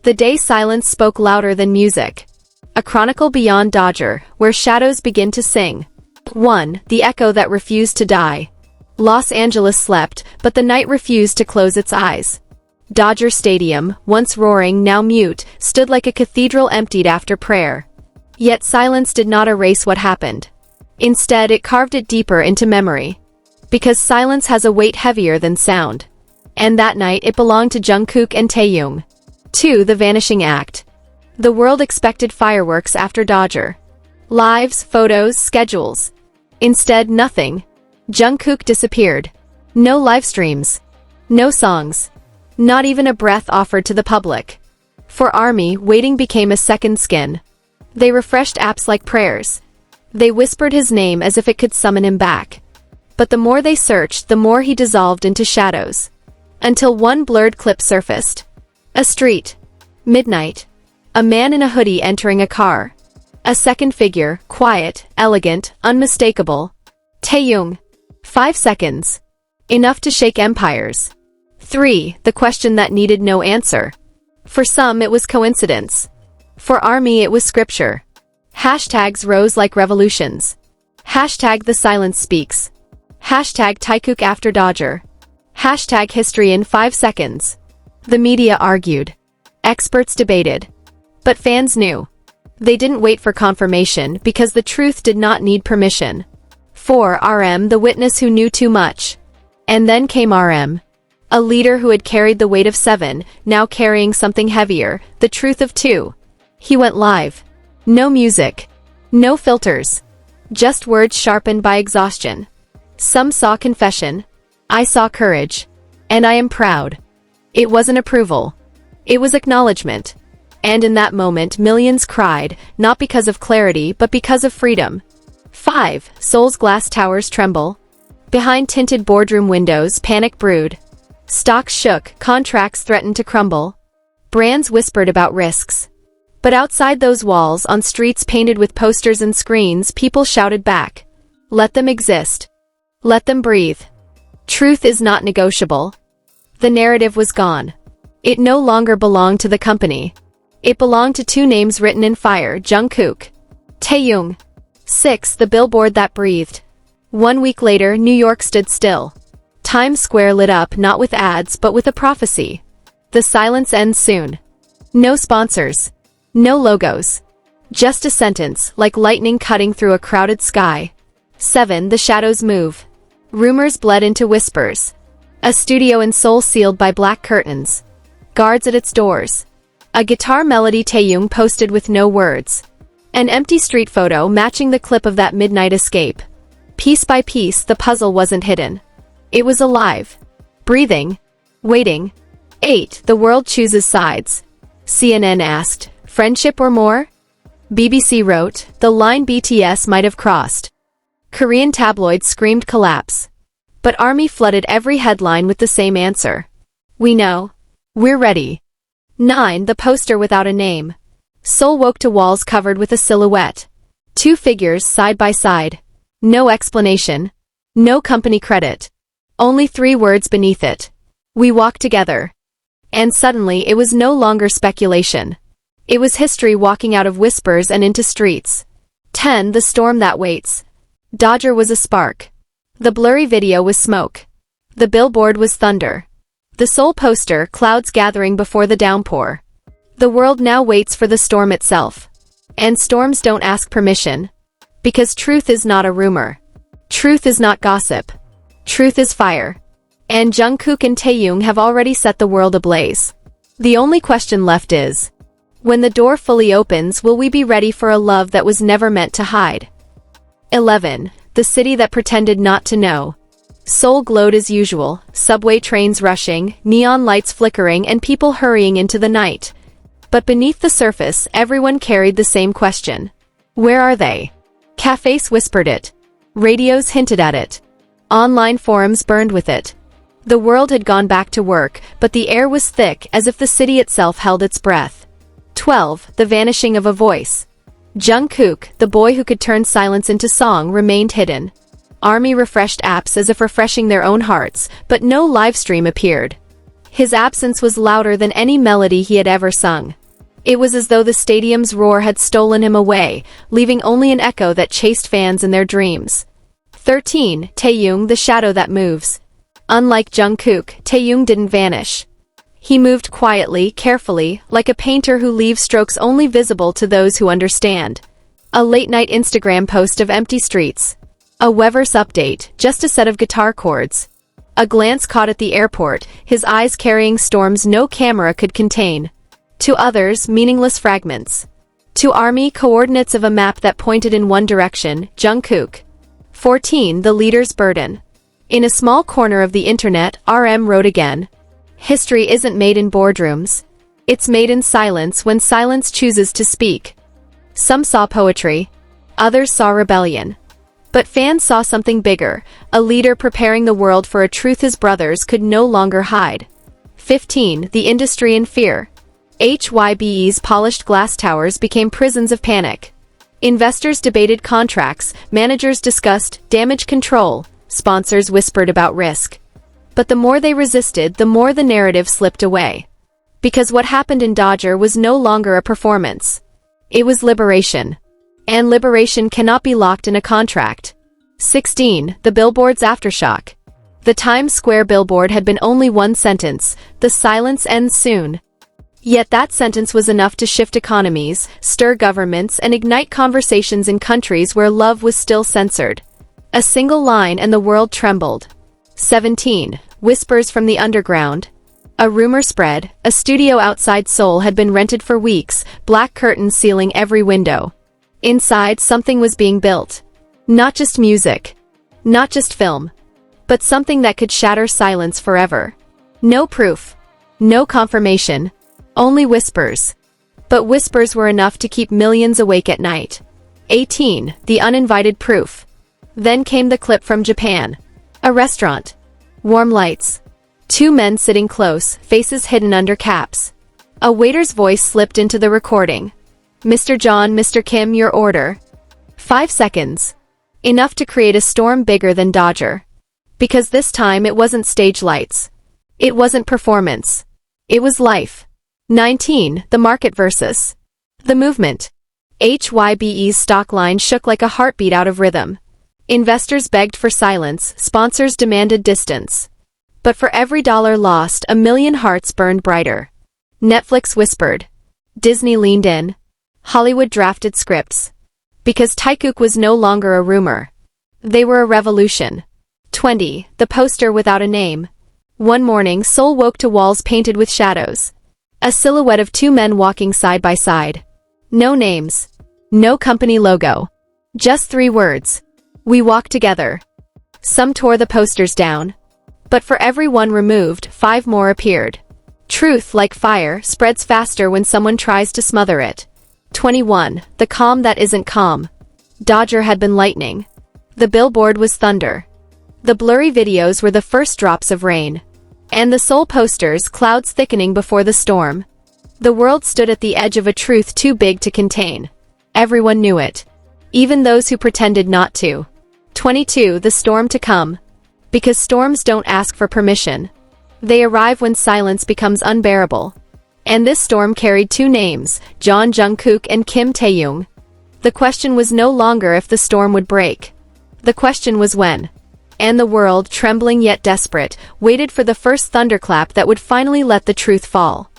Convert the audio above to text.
The day silence spoke louder than music. A chronicle beyond Dodger, where shadows begin to sing. 1. The echo that refused to die. Los Angeles slept, but the night refused to close its eyes. Dodger Stadium, once roaring, now mute, stood like a cathedral emptied after prayer. Yet silence did not erase what happened. Instead, it carved it deeper into memory. Because silence has a weight heavier than sound. And that night it belonged to Jungkook and Taehyung. 2. The vanishing act. The world expected fireworks after Dodger. Lives, photos, schedules. Instead, nothing. Jungkook disappeared. No live streams. No songs. Not even a breath offered to the public. For ARMY, waiting became a second skin. They refreshed apps like prayers. They whispered his name as if it could summon him back. But the more they searched, the more he dissolved into shadows. Until one blurred clip surfaced. A street. Midnight. A man in a hoodie entering a car. A second figure, quiet, elegant, unmistakable. Taehyung. 5 seconds. Enough to shake empires. 3. The question that needed no answer. For some it was coincidence. For ARMY it was scripture. Hashtags rose like revolutions. Hashtag the silence speaks. Hashtag Taekook after Dodger. Hashtag history in 5 seconds. The media argued. Experts debated. But fans knew. They didn't wait for confirmation because the truth did not need permission. 4. RM, the witness who knew too much. And then came RM. A leader who had carried the weight of 7, now carrying something heavier, the truth of 2. He went live. No music. No filters. Just words sharpened by exhaustion. Some saw confession. I saw courage. And I am proud. It wasn't approval. It was acknowledgement. And in that moment millions cried, not because of clarity but because of freedom. 5. Seoul's glass towers tremble. Behind tinted boardroom windows panic brewed. Stocks shook, contracts threatened to crumble. Brands whispered about risks. But outside those walls, on streets painted with posters and screens, people shouted back. Let them exist. Let them breathe. Truth is not negotiable. The narrative was gone. It no longer belonged to the company. It belonged to 2 names written in fire, Jungkook. Taehyung. 6. The billboard that breathed. 1 week later, New York stood still. Times Square lit up not with ads but with a prophecy. The silence ends soon. No sponsors. No logos. Just a sentence, like lightning cutting through a crowded sky. 7. The shadows move. Rumors bled into whispers. A studio in Seoul sealed by black curtains. Guards at its doors. A guitar melody Taehyung posted with no words. An empty street photo matching the clip of that midnight escape. Piece by piece, the puzzle wasn't hidden. It was alive. Breathing. Waiting. 8. The world chooses sides. CNN asked, friendship or more? BBC wrote, the line BTS might have crossed. Korean tabloids screamed collapse. But ARMY flooded every headline with the same answer. We know. We're ready. 9. The poster without a name. Seoul woke to walls covered with a silhouette. 2 figures side by side. No explanation. No company credit. Only 3 words beneath it. We walk together. And suddenly it was no longer speculation. It was history walking out of whispers and into streets. 10. The storm that waits. Dodger was a spark. The blurry video was smoke. The billboard was thunder. The Seoul poster, clouds gathering before the downpour. The world now waits for the storm itself. And storms don't ask permission. Because truth is not a rumor. Truth is not gossip. Truth is fire. And Jungkook and Taehyung have already set the world ablaze. The only question left is, when the door fully opens, will we be ready for a love that was never meant to hide? 11. The city that pretended not to know. Seoul glowed as usual, subway trains rushing, neon lights flickering, and people hurrying into the night. But beneath the surface, everyone carried the same question. Where are they? Cafes whispered it. Radios hinted at it. Online forums burned with it. The world had gone back to work, but the air was thick as if the city itself held its breath. 12. The vanishing of a voice. Jungkook, the boy who could turn silence into song, remained hidden. ARMY refreshed apps as if refreshing their own hearts, but no livestream appeared. His absence was louder than any melody he had ever sung. It was as though the stadium's roar had stolen him away, leaving only an echo that chased fans in their dreams. 13. Taehyung, the shadow that moves. Unlike Jungkook, Taehyung didn't vanish. He moved quietly, carefully, like a painter who leaves strokes only visible to those who understand. A late-night Instagram post of empty streets. A Weverse update, just a set of guitar chords. A glance caught at the airport, his eyes carrying storms no camera could contain. To others, meaningless fragments. To ARMY, coordinates of a map that pointed in one direction, Jungkook. 14. The leader's burden. In a small corner of the internet, RM wrote again. History isn't made in boardrooms. It's made in silence when silence chooses to speak. Some saw poetry. Others saw rebellion. But fans saw something bigger, a leader preparing the world for a truth his brothers could no longer hide. 15. The industry in fear. HYBE's polished glass towers became prisons of panic. Investors debated contracts, managers discussed damage control, sponsors whispered about risk. But the more they resisted, the more the narrative slipped away. Because what happened in Dodger was no longer a performance. It was liberation. And liberation cannot be locked in a contract. 16. The billboard's aftershock. The Times Square billboard had been only one sentence, the silence ends soon. Yet that sentence was enough to shift economies, stir governments, and ignite conversations in countries where love was still censored. A single line and the world trembled. 17. Whispers from the underground. A rumor spread, a studio outside Seoul had been rented for weeks, black curtains sealing every window. Inside, something was being built. Not just music. Not just film. But something that could shatter silence forever. No proof. No confirmation. Only whispers. But whispers were enough to keep millions awake at night. 18. The uninvited proof. Then came the clip from Japan. A restaurant. Warm lights. Two men sitting close, faces hidden under caps. A waiter's voice slipped into the recording. Mr. John, Mr. Kim, your order. 5 seconds. Enough to create a storm bigger than Dodger. Because this time it wasn't stage lights. It wasn't performance. It was life. 19. The market versus the movement. HYBE's stock line shook like a heartbeat out of rhythm. Investors begged for silence, sponsors demanded distance. But for every dollar lost, a million hearts burned brighter. Netflix whispered. Disney leaned in. Hollywood drafted scripts. Because Taekook was no longer a rumor. They were a revolution. 20. The poster without a name. One morning, Seoul woke to walls painted with shadows. A silhouette of two men walking side by side. No names. No company logo. Just 3 words. We walk together. Some tore the posters down. But for every one removed, 5 more appeared. Truth, like fire, spreads faster when someone tries to smother it. 21. The calm that isn't calm. Dodger had been lightning. The billboard was thunder. The blurry videos were the first drops of rain. And the Seoul posters, clouds thickening before the storm. The world stood at the edge of a truth too big to contain. Everyone knew it. Even those who pretended not to. 22. The storm to come. Because storms don't ask for permission. They arrive when silence becomes unbearable. And this storm carried 2 names, John Jungkook and Kim Taehyung. The question was no longer if the storm would break. The question was when. And the world, trembling yet desperate, waited for the first thunderclap that would finally let the truth fall.